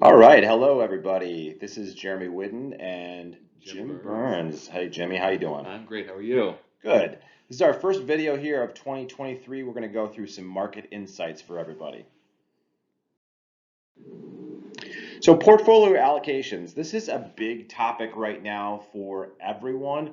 All right, hello everybody. This is Jeremy Whidden and Jim Jim Burns. Burns. Hey Jimmy, how you doing? I'm great. How are you? Good. This is our first video here of 2023. We're going to go through some market insights for everybody. So portfolio allocations. This is a big topic right now for everyone.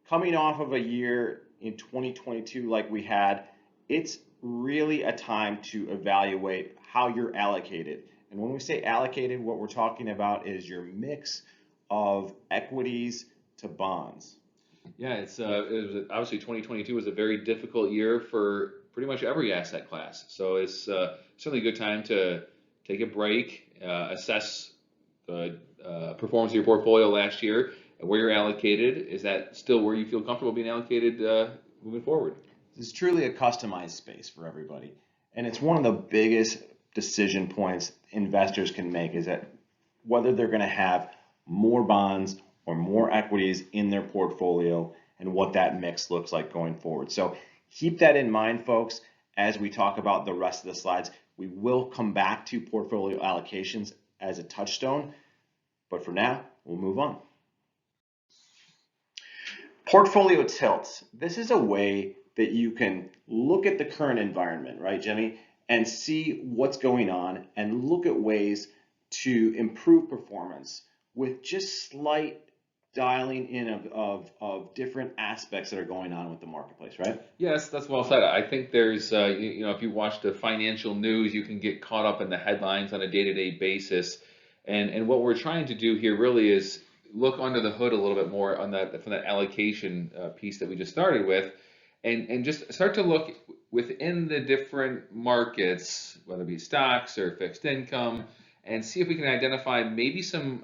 Coming off of a year in 2022 like we had, it's really a time to evaluate how you're allocated. And when we say allocated, what we're talking about is your mix of equities to bonds. Yeah, it was obviously 2022 was a very difficult year for pretty much every asset class. So it's certainly a good time to take a break, assess the performance of your portfolio last year, and where you're allocated. Is that still where you feel comfortable being allocated moving forward? This is truly a customized space for everybody. And it's one of the biggest decision points investors can make is that whether they're going to have more bonds or more equities in their portfolio and what that mix looks like going forward. So keep that in mind, folks, as we talk about the rest of the slides. We will come back to portfolio allocations as a touchstone, but for now, we'll move on. Portfolio tilts. This is a way that you can look at the current environment, right, Jimmy, and see what's going on and look at ways to improve performance with just slight dialing in of different aspects that are going on with the marketplace, right? Yes, that's well said. I think there's, if you watch the financial news, you can get caught up in the headlines on a day-to-day basis. And what we're trying to do here really is look under the hood a little bit more on that from that allocation piece that we just started with, and just start to look within the different markets, whether it be stocks or fixed income, and see if we can identify maybe some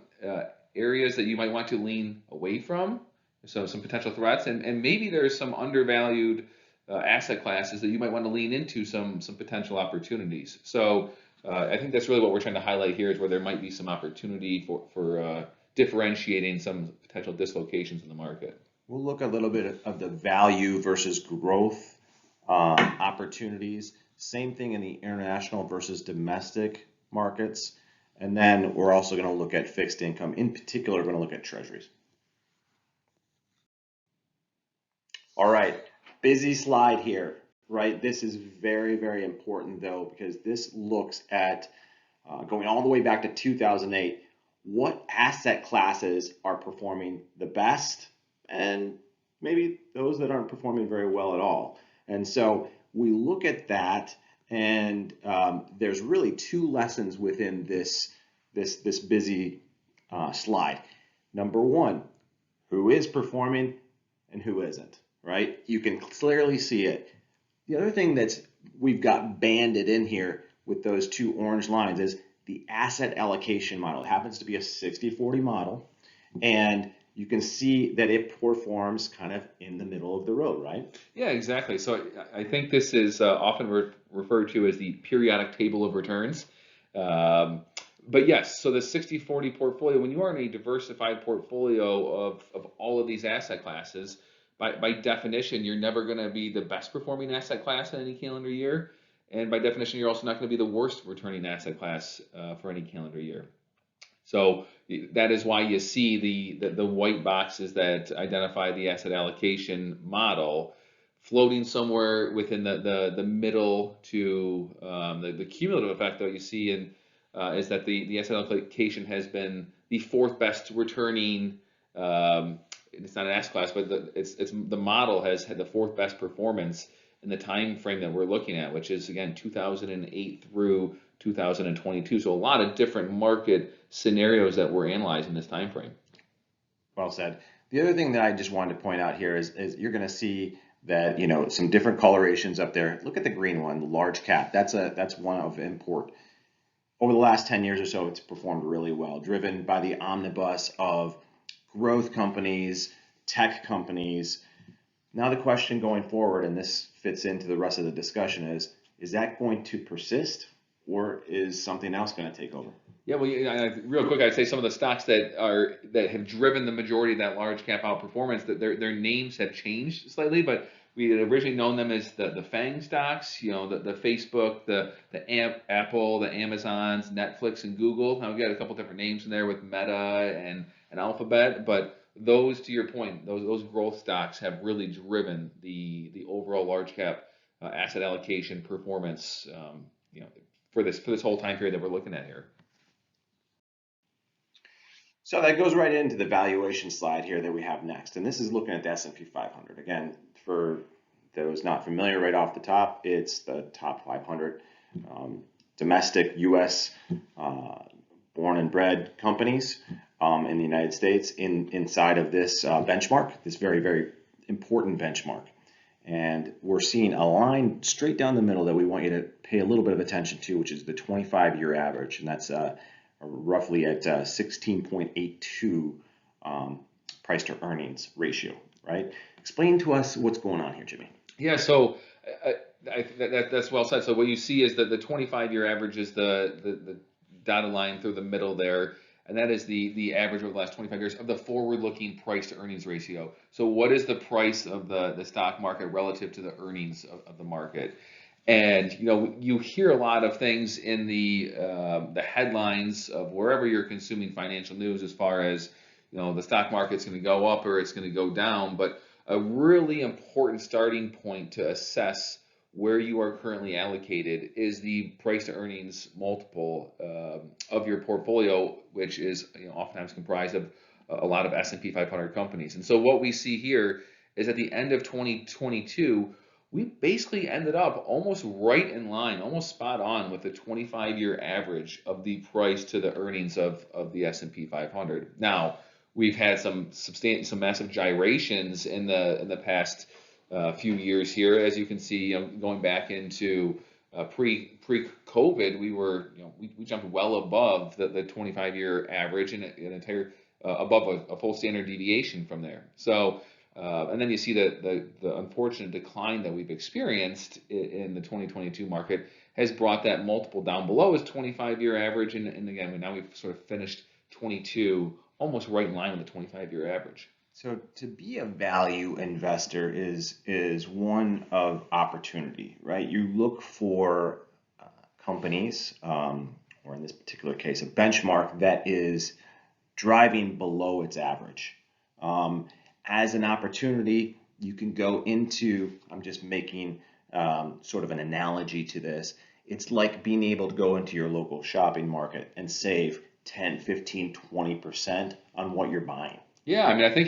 areas that you might want to lean away from, so some potential threats, and maybe there's some undervalued asset classes that you might want to lean into some potential opportunities. So I think that's really what we're trying to highlight here is where there might be some opportunity for differentiating some potential dislocations in the market. We'll look a little bit of the value versus growth opportunities. Same thing in the international versus domestic markets. And then we're also going to look at fixed income. In particular, we're going to look at treasuries. All right, busy slide here, right? This is very, very important though, because this looks at going all the way back to 2008, what asset classes are performing the best and maybe those that aren't performing very well at all. And so we look at that, and there's really two lessons within this busy slide. Number one, who is performing and who isn't, right? You can clearly see it. The other thing that's we've got banded in here with those two orange lines is the asset allocation model. It happens to be a 60-40 model, and you can see that it performs kind of in the middle of the road, right? Yeah, exactly. So I think this is often referred to as the periodic table of returns. Um, but yes, so the 60-40 portfolio, when you are in a diversified portfolio of all of these asset classes, by definition, you're never going to be the best performing asset class in any calendar year. And by definition, you're also not going to be the worst returning asset class for any calendar year. So that is why you see the white boxes that identify the asset allocation model floating somewhere within the middle to the cumulative effect that you see in is that the asset allocation has been the fourth best returning. It's not an asset class, but it's the model has had the fourth best performance in the time frame that we're looking at, which is again 2008 through 2022. So a lot of different market scenarios that we're analyzing this time frame. Well said. The other thing that I just wanted to point out here is you're going to see that some different colorations up there. Look at the green one, the large cap. That's one of import. Over the last 10 years or so, it's performed really well, driven by the omnibus of growth companies, tech companies. Now the question going forward, and this fits into the rest of the discussion, is that going to persist or is something else going to take over? Yeah, well, real quick, I'd say some of the stocks that have driven the majority of that large cap outperformance, that their names have changed slightly, but we had originally known them as the FANG stocks, the Facebook, Apple, the Amazons, Netflix, and Google. Now we've got a couple different names in there with Meta and Alphabet, but those, to your point, those growth stocks have really driven the overall large cap asset allocation performance, for this whole time period that we're looking at here. So that goes right into the valuation slide here that we have next. And this is looking at the S&P 500. Again, for those not familiar, right off the top, it's the top 500 domestic U.S. Born and bred companies in the United States inside of this benchmark, this very, very important benchmark. And we're seeing a line straight down the middle that we want you to pay a little bit of attention to, which is the 25-year average. And that's roughly at 16.82 price to earnings ratio, right? Explain to us what's going on here, Jimmy. Yeah, so that's well said. So what you see is that the 25-year average is the dotted line through the middle there, and that is the average over the last 25 years of the forward-looking price to earnings ratio. So what is the price of the stock market relative to the earnings of the market? And you hear a lot of things in the headlines of wherever you're consuming financial news, as far as the stock market's going to go up or it's going to go down. But a really important starting point to assess where you are currently allocated is the price to earnings multiple of your portfolio, which is oftentimes comprised of a lot of S&P 500 companies. And so what we see here is at the end of 2022. We basically ended up almost right in line, almost spot on with the 25-year average of the price to the earnings of the S&P 500. Now, we've had some massive gyrations in the past few years here, as you can see. Going back into pre-COVID, we jumped well above the 25-year average and an entire above a full standard deviation from there. So. And then you see the unfortunate decline that we've experienced in the 2022 market has brought that multiple down below its 25-year average. And again, now we've sort of finished 22 almost right in line with the 25-year average. So to be a value investor is one of opportunity, right? You look for companies, or in this particular case, a benchmark that is driving below its average. As an opportunity, you can go into, I'm just making sort of an analogy to this. It's like being able to go into your local shopping market and save 10, 15, 20% on what you're buying. Yeah, I mean, I think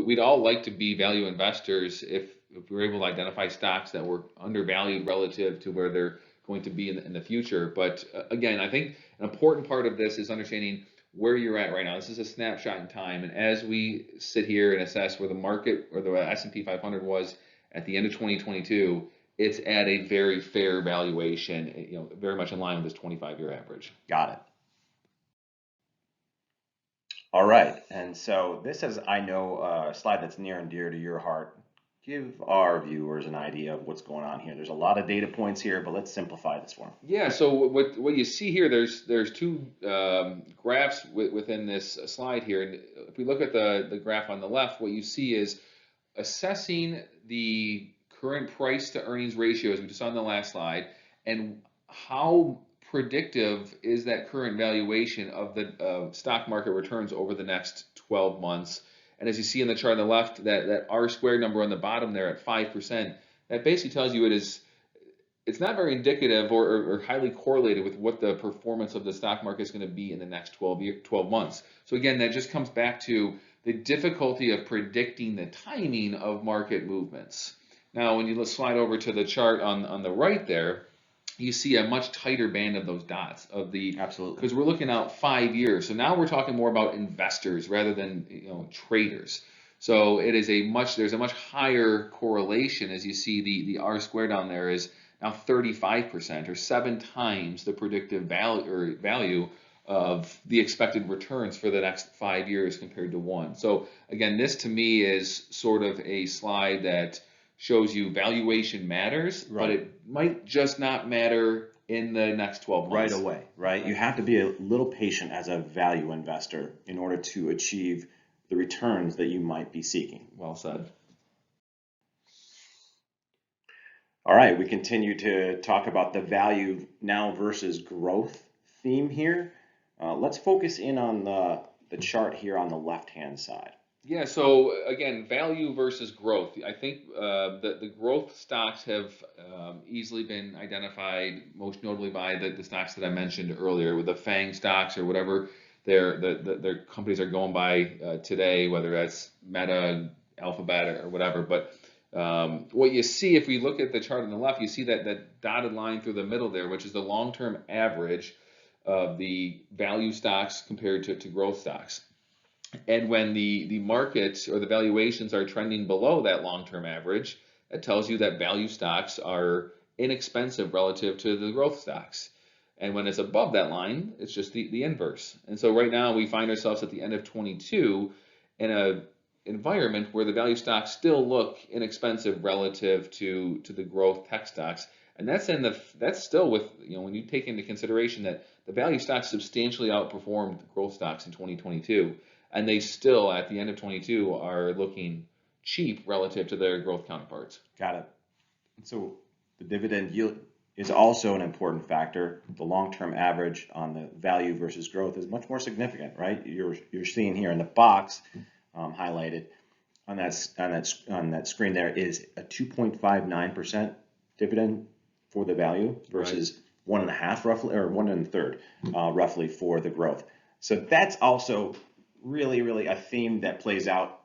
we'd all like to be value investors if we were able to identify stocks that were undervalued relative to where they're going to be in the future. But again, I think an important part of this is understanding where you're at right now. This is a snapshot in time, and as we sit here and assess where the market or the S&P 500 was at the end of 2022, it's at a very fair valuation, very much in line with this 25-year average. Got it. All right, and so this is, I know, a slide that's near and dear to your heart. Give our viewers an idea of what's going on here. There's a lot of data points here, but let's simplify this for them. Yeah, so what you see here, there's two graphs within this slide here. And if we look at the graph on the left, what you see is assessing the current price to earnings ratio, as we just saw on the last slide, and how predictive is that current valuation of the stock market returns over the next 12 months. And as you see in the chart on the left, that R squared number on the bottom there at 5%, that basically tells you it's not very indicative or highly correlated with what the performance of the stock market is going to be in the next 12 months. So again, that just comes back to the difficulty of predicting the timing of market movements. Now, when you slide over to the chart on the right there, you see a much tighter band of those dots absolutely, because we're looking out 5 years. So now we're talking more about investors rather than traders. So there's a much higher correlation, as you see the R squared down there is now 35% or 7 times the predictive value of the expected returns for the next 5 years compared to 1. So again, this to me is sort of a slide that shows you valuation matters, right, but it might just not matter in the next 12 months. Right away, right? You have to be a little patient as a value investor in order to achieve the returns that you might be seeking. Well said. All right, we continue to talk about the value now versus growth theme here. Let's focus in on the chart here on the left-hand side. Yeah, so again, value versus growth. I think the growth stocks have easily been identified, most notably by the stocks that I mentioned earlier, with the FANG stocks or whatever their companies are going by today, whether that's Meta, Alphabet, or whatever. But what you see if we look at the chart on the left, you see that dotted line through the middle there, which is the long-term average of the value stocks compared to growth stocks. And when the markets or the valuations are trending below that long-term average, it tells you that value stocks are inexpensive relative to the growth stocks. And when it's above that line, it's just the inverse. And so right now we find ourselves at the end of 22 in a environment where the value stocks still look inexpensive relative to the growth tech stocks. And that's still with, when you take into consideration that the value stocks substantially outperformed the growth stocks in 2022, and they still, at the end of 22, are looking cheap relative to their growth counterparts. Got it. So the dividend yield is also an important factor. The long-term average on the value versus growth is much more significant, right? You're seeing here in the box highlighted on that screen there is a 2.59% dividend for the value versus one and a half roughly, or one and a third roughly for the growth. So that's also really a theme that plays out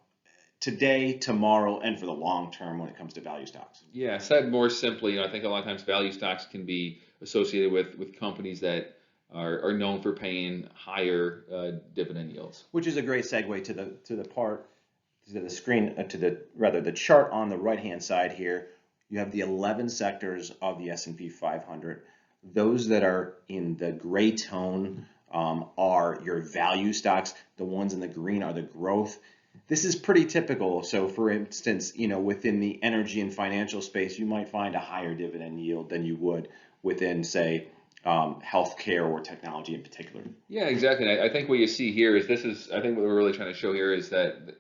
today, tomorrow, and for the long term when it comes to value stocks. Yeah, said more simply, I think a lot of times value stocks can be associated with companies that are known for paying higher dividend yields. Which is a great segue to the screen, the chart on the right hand side here. You have the 11 sectors of the S&P 500. Those that are in the gray tone are your value stocks. The ones in the green are the growth. This is pretty typical. So for instance, within the energy and financial space, you might find a higher dividend yield than you would within, say, healthcare or technology in particular. Yeah, exactly. I think what you see here is I think what we're really trying to show here is that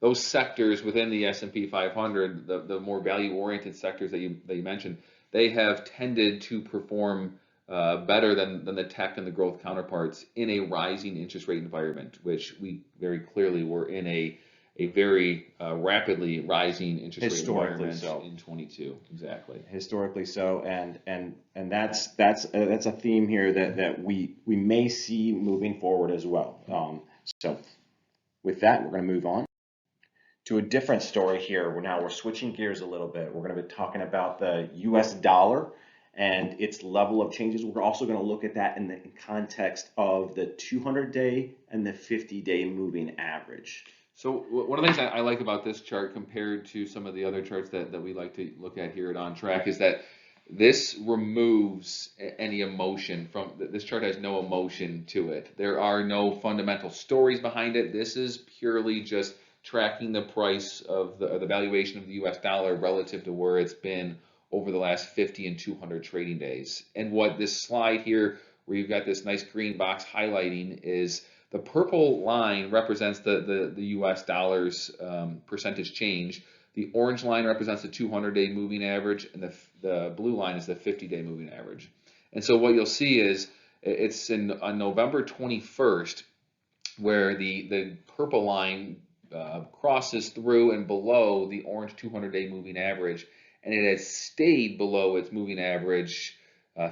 those sectors within the S&P 500, the more value-oriented sectors that you mentioned, they have tended to perform better than the tech and the growth counterparts in a rising interest rate environment, which we very clearly were in a very rapidly rising interest rate environment in 22. Exactly. Historically so, and that's a theme here that we may see moving forward as well. So with that, we're going to move on to a different story here. We're switching gears a little bit. We're going to be talking about the U.S. dollar and its level of changes. We're also going to look at that in the context of the 200-day and the 50-day moving average. So one of the things I like about this chart compared to some of the other charts that we like to look at here at On Track is that this removes any emotion from this chart. Has no emotion to it. There are no fundamental stories behind it. This is purely just tracking the price of the valuation of the US dollar relative to where it's been over the last 50 and 200 trading days. And what this slide here, where you've got this nice green box highlighting, is the purple line represents the US dollar's percentage change. The orange line represents the 200-day moving average, and the blue line is the 50-day moving average. And so what you'll see is it's on November 21st where the purple line crosses through and below the orange 200-day moving average, and it has stayed below its moving average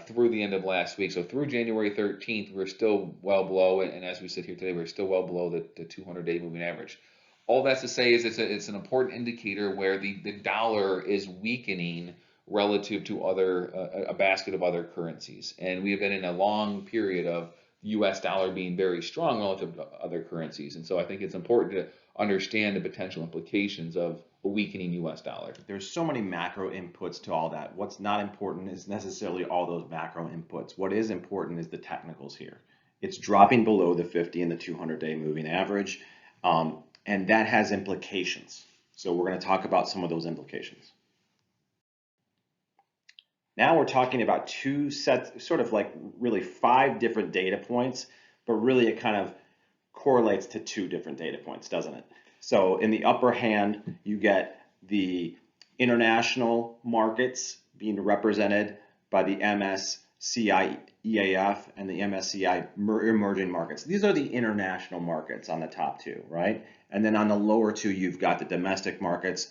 through the end of last week. So through January 13th, we're still well below it, and as we sit here today, we're still well below the 200-day moving average. All that's to say is it's an important indicator where the dollar is weakening relative to a basket of other currencies. And we have been in a long period of the US dollar being very strong relative to other currencies. And so I think it's important to understand the potential implications of a weakening US dollar. There's so many macro inputs to all that. What's not important is necessarily all those macro inputs. What is important is the technicals here. It's dropping below the 50 and the 200-day moving average, and that has implications. So we're going to talk about some of those implications. Now we're talking about two sets, sort of like really 5 different data points, but really it kind of correlates to 2 different data points, doesn't it? So in the upper hand, you get the International markets being represented by the MSCI EAF and the MSCI emerging markets. These are the international markets on the top two, right? And then on the lower two, you've got the domestic markets,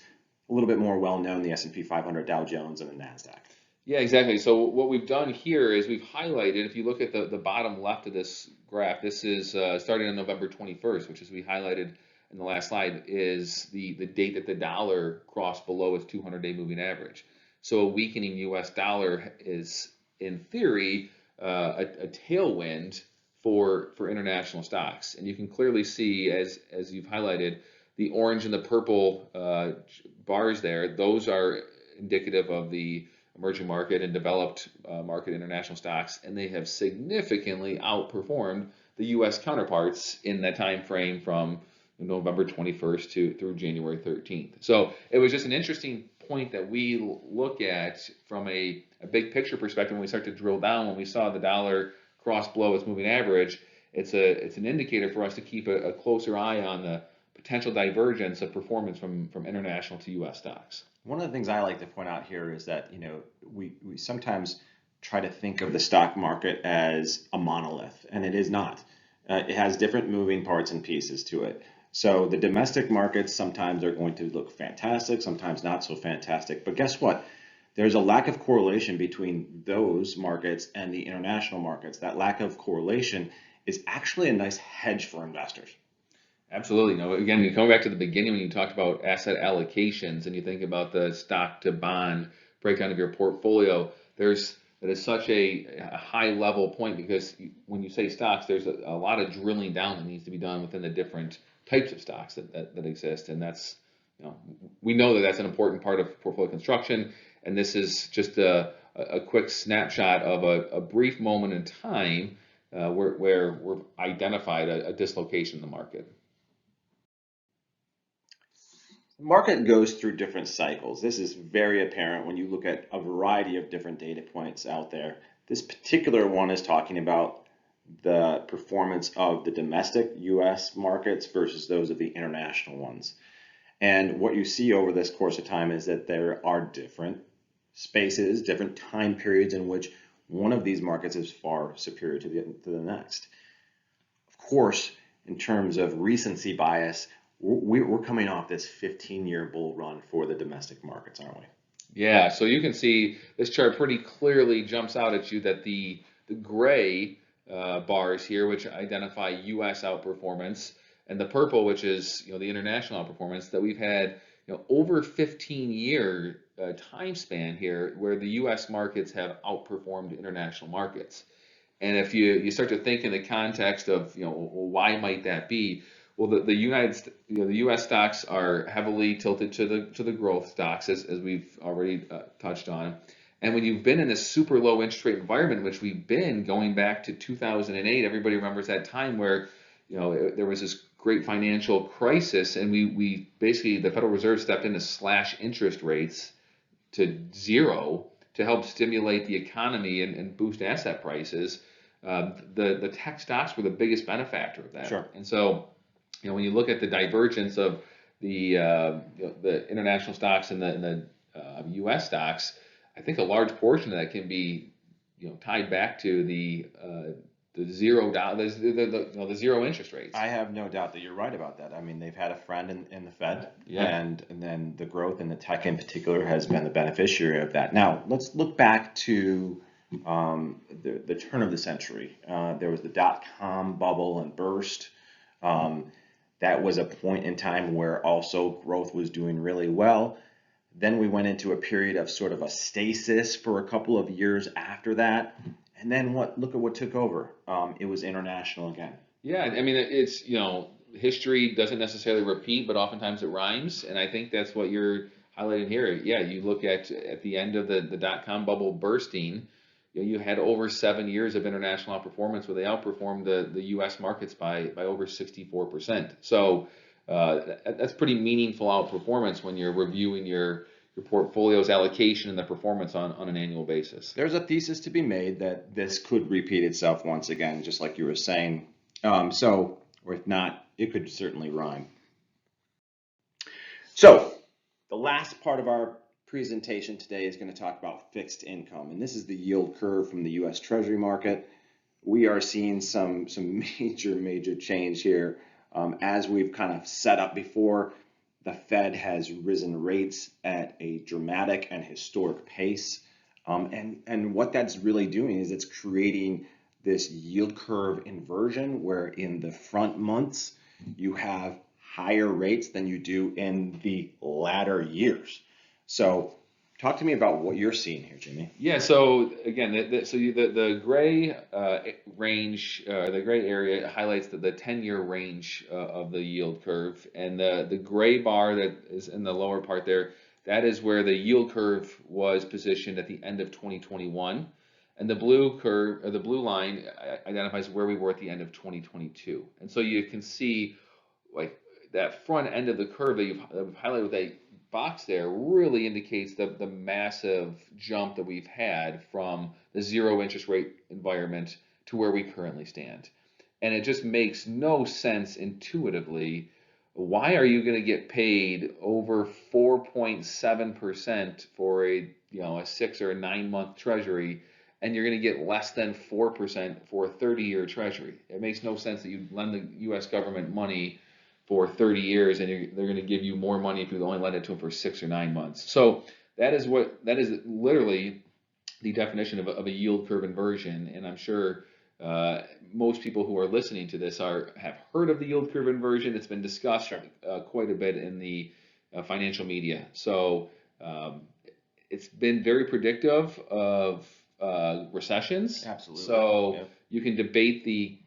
a little bit more well known, the S&P 500, Dow Jones, and the NASDAQ. Yeah, exactly. So what we've done here is we've highlighted, if you look at the bottom left of this graph, this is starting on November 21st, which is we highlighted in the last slide, is the date that the dollar crossed below its 200-day moving average. So a weakening US dollar is, in theory, a tailwind for international stocks. And you can clearly see, as you've highlighted, the orange and the purple bars there, those are indicative of the emerging market and developed market international stocks, and they have significantly outperformed the U.S. counterparts in that time frame from November 21st through January 13th. So it was just an interesting point that we look at from a big picture perspective when we start to drill down. When we saw the dollar cross below its moving average, it's an indicator for us to keep a closer eye on the potential divergence of performance from international to U.S. stocks. One of the things I like to point out here is that, we sometimes try to think of the stock market as a monolith, and it is not. It has different moving parts and pieces to it. So the domestic markets sometimes are going to look fantastic, sometimes not so fantastic. But guess what? There's a lack of correlation between those markets and the international markets. That lack of correlation is actually a nice hedge for investors. Absolutely. Again, coming back to the beginning when you talked about asset allocations and you think about the stock to bond breakdown of your portfolio, that is such a high level point, because when you say stocks, there's a lot of drilling down that needs to be done within the different types of stocks that exist. And that's, we know that that's an important part of portfolio construction. And this is just a quick snapshot of a brief moment in time where we've identified a dislocation in the market. The market goes through different cycles. This is very apparent when you look at a variety of different data points out there. This particular one is talking about the performance of the domestic US markets versus those of the international ones. And what you see over this course of time is that there are different spaces, different time periods in which one of these markets is far superior to the next. Of course, in terms of recency bias, we're coming off this 15-year bull run for the domestic markets, aren't we? Yeah, so you can see this chart pretty clearly jumps out at you that the gray bars here, which identify U.S. outperformance, and the purple, which is the international outperformance, that we've had over 15-year time span here where the U.S. markets have outperformed international markets. And if you start to think in the context of well, why might that be? Well, the U.S. stocks are heavily tilted to the growth stocks, as we've already touched on. And when you've been in this super low interest rate environment, which we've been going back to 2008, everybody remembers that time where there was this great financial crisis, and we basically, the Federal Reserve stepped in to slash interest rates to zero to help stimulate the economy and boost asset prices. The tech stocks were the biggest benefactor of that. Sure. And so when you look at the divergence of the international stocks and the U.S. stocks, I think a large portion of that can be tied back to the zero interest rates. I have no doubt that you're right about that. I mean, they've had a friend in the Fed, Yeah. and then the growth in the tech in particular has been the beneficiary of that. Now, let's look back to the turn of the century. There was the dot-com bubble and burst. That was a point in time where also growth was doing really well. Then we went into a period of sort of a stasis for a couple of years after that. And then look at what took over. It was international again. Yeah, I mean, it's, history doesn't necessarily repeat, but oftentimes it rhymes. And I think that's what you're highlighting here. Yeah, you look at the end of the dot-com bubble bursting, you had over 7 years of international outperformance where they outperformed the U.S. markets by over 64%. So that's pretty meaningful outperformance when you're reviewing your portfolio's allocation and the performance on an annual basis. There's a thesis to be made that this could repeat itself once again, just like you were saying. Or if not, it could certainly rhyme. So the last part of our presentation today is going to talk about fixed income, and this is the yield curve from the U.S. Treasury market. We are seeing some major change here. As we've kind of set up before, the Fed has risen rates at a dramatic and historic pace. And what that's really doing is it's creating this yield curve inversion where in the front months you have higher rates than you do in the latter years. So talk to me about what you're seeing here, Jimmy. Yeah, so again, the gray range, the gray area highlights the 10-year range of the yield curve, and the gray bar that is in the lower part there, that is where the yield curve was positioned at the end of 2021, and the blue curve, or the blue line, identifies where we were at the end of 2022, and so you can see like that front end of the curve that you've highlighted with a box there really indicates the massive jump that we've had from the zero interest rate environment to where we currently stand. And it just makes no sense intuitively. Why are you going to get paid over 4.7% for a 6 or a 9 month treasury, and you're going to get less than 4% for a 30-year treasury? It makes no sense that you lend the U.S. government money for 30 years and they're going to give you more money if you only lend it to them for 6 or 9 months. So that is literally the definition of a yield curve inversion. And I'm sure most people who are listening to this have heard of the yield curve inversion. It's been discussed quite a bit in the financial media. So it's been very predictive of recessions. Absolutely. So Yep. you can debate the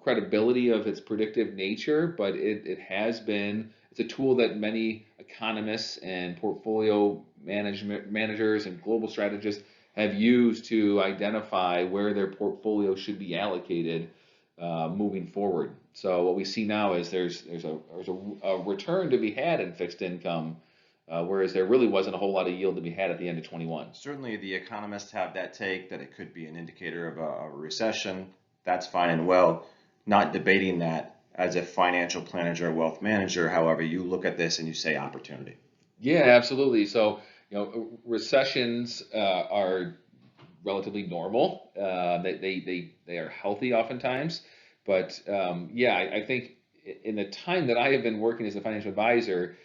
credibility of its predictive nature, but it's a tool that many economists and portfolio managers and global strategists have used to identify where their portfolio should be allocated moving forward. So what we see now is there's a return to be had in fixed income, whereas there really wasn't a whole lot of yield to be had at the end of 21. Certainly, the economists have that take that it could be an indicator of a recession. That's fine and well. Not debating that as a financial planner or wealth manager. However, you look at this and you say opportunity. Yeah, absolutely. So, recessions are relatively normal. They are healthy oftentimes, but yeah, I think in the time that I have been working as a financial advisor,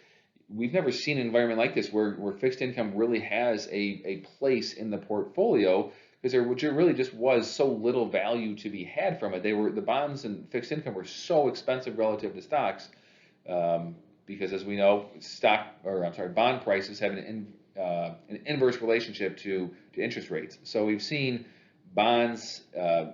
we've never seen an environment like this where fixed income really has a place in the portfolio, because there really just was so little value to be had from it. The bonds and fixed income were so expensive relative to stocks, because as we know, bond prices have an inverse relationship to interest rates. So we've seen bonds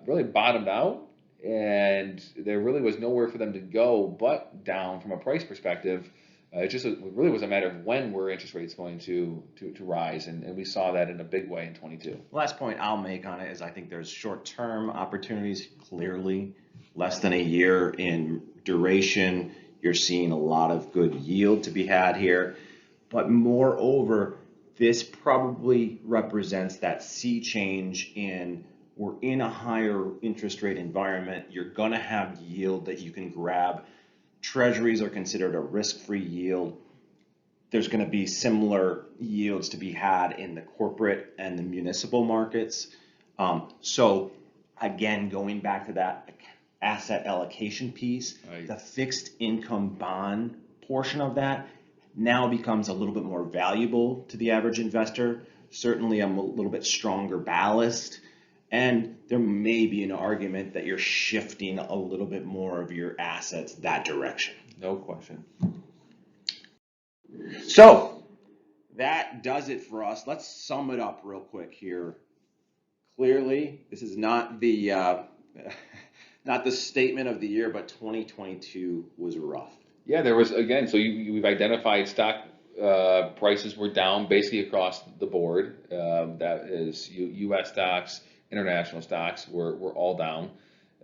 really bottomed out, and there really was nowhere for them to go but down from a price perspective. It really was a matter of when were interest rates going to rise, and we saw that in a big way in 22. Last point I'll make on it is I think there's short-term opportunities, clearly less than a year in duration. You're seeing a lot of good yield to be had here. But moreover, this probably represents that sea change in we're in a higher interest rate environment. You're going to have yield that you can grab. Treasuries are considered a risk-free yield. There's going to be similar yields to be had in the corporate and the municipal markets. So again, going back to that asset allocation piece, Right. the fixed income bond portion of that now becomes a little bit more valuable to the average investor, certainly a little bit stronger ballast. And there may be an argument that you're shifting a little bit more of your assets that direction. No question. So that does it for us. Let's sum it up real quick here. Clearly, this is not the not the statement of the year, but 2022 was rough. Yeah, there was, again, so we've identified stock prices were down basically across the board. That is U.S. stocks, international stocks were all down.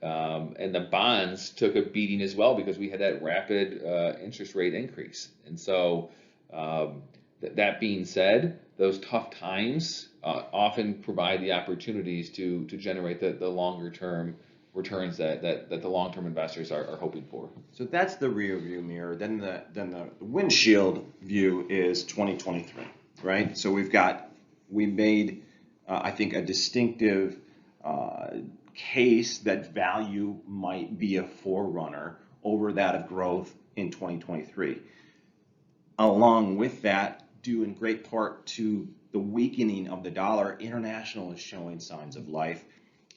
And the bonds took a beating as well because we had that rapid interest rate increase. And so that being said, those tough times often provide the opportunities to generate the longer term returns that the long-term investors are hoping for. So that's the rear view mirror. Then the windshield view is 2023. right? So we made, I think, a distinctive uh, case that value might be a forerunner over that of growth in 2023. Along with that, due in great part to the weakening of the dollar, international is showing signs of life,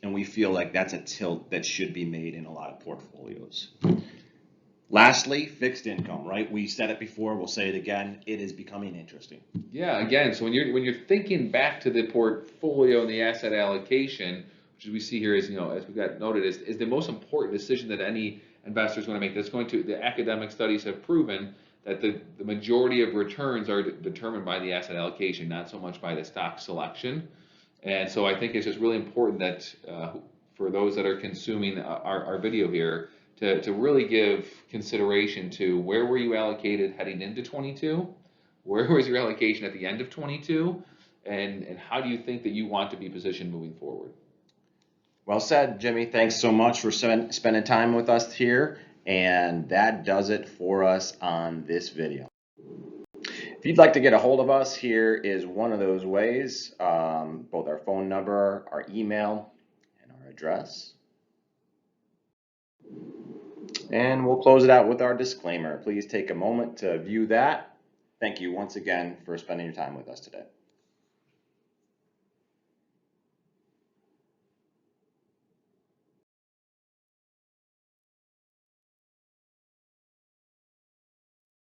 and we feel like that's a tilt that should be made in a lot of portfolios. Lastly, fixed income, right? We said it before, we'll say it again. It is becoming interesting. Yeah, again, so when you're thinking back to the portfolio and the asset allocation, which we see here is, as we got noted, is the most important decision that any investor is going to make. The academic studies have proven that the majority of returns are determined by the asset allocation, not so much by the stock selection. And so I think it's just really important that for those that are consuming our video here, to really give consideration to where were you allocated heading into 22, where was your allocation at the end of 22, and how do you think that you want to be positioned moving forward? Well said, Jimmy. Thanks so much for spending time with us here. And that does it for us on this video. If you'd like to get a hold of us, here is one of those ways, both our phone number, our email, and our address. And we'll close it out with our disclaimer. Please take a moment to view that. Thank you once again for spending your time with us today.